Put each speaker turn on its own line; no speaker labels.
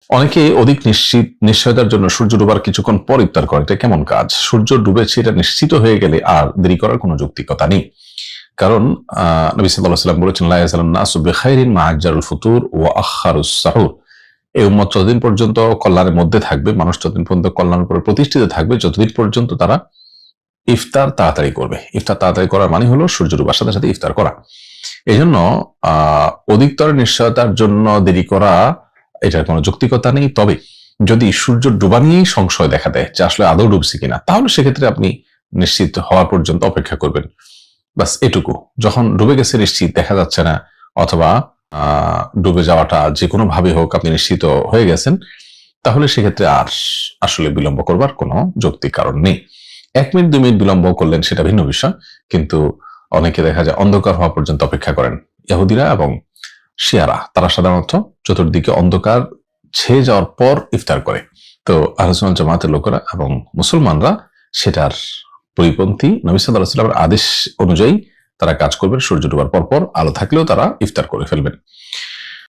অনেকে অধিক নিশ্চয়তার জন্য সূর্য ডুবার কিছুক্ষণ পর ইফতার করে। এটা কেমন কাজ? সূর্য ডুবেছে এটা নিশ্চিত হয়ে গেলে আর দেরি করার কোনো যৌক্তিকতা নেই। কারণ নবী সাল্লাল্লাহু আলাইহি ওয়াসাল্লাম বলেছেন, লা ইয়াজালুন নাসু বিখাইরিন মা আজ্জালুল ফুতুর ওয়া আখারুস সাহুর। এই উম্মত যতদিন পর্যন্ত কল্যাণের মধ্যে থাকবে, মানুষ ততদিন পর্যন্ত কল্যাণের উপরে প্রতিষ্ঠিত থাকবে যতদিন পর্যন্ত তারা ইফতার তাড়াতাড়ি করবে। ইফতার তাড়াতাড়ি করার মানে হলো সূর্য ডুবার সাথে সাথে ইফতার করা। এজন্য অধিকতর নিশ্চয়তার জন্য দেরি করা এটার কোনো যৌক্তিকতা নেই। তবে যদি সূর্য ডুবা নিয়েই সংশয় দেখা দেয় যে আসলে আদৌ ডুবছে কিনা, তাহলে সেক্ষেত্রে আপনি নিশ্চিত হওয়া পর্যন্ত অপেক্ষা করবেন। বাস এটুকু। যখন ডুবে গেছে নিশ্চিত, দেখা যাচ্ছে না, অথবা ডুবে যাওয়াটা যে কোনো ভাবে হোক আপনি নিশ্চিত হয়ে গেছেন, তাহলে সেক্ষেত্রে আর আসলে বিলম্ব করবার কোনো যৌক্তিক কারণ নেই। 1 মিনিট 2 মিনিট বিলম্ব করলেন সেটা ভিন্ন বিষয়, কিন্তু অনেকে দেখা যায় অন্ধকার হওয়া পর্যন্ত অপেক্ষা করেন। ইহুদিরা এবং শিয়ারা তারা সাধারণত চতুর্দিকে অন্ধকার ছেয়ে যাওয়ার পর ইফতার করে। তো আহলে সুন্নাত জামাতের লোকেরা এবং মুসলমানরা সেটার পরিপন্থী। নবী সাল্লাল্লাহু আলাইহি ওয়াসাল্লামের আদেশ অনুযায়ী তারা কাজ করবেন। সূর্য ডোবার পর পর আলো থাকলেও তারা ইফতার করে ফেলবেন।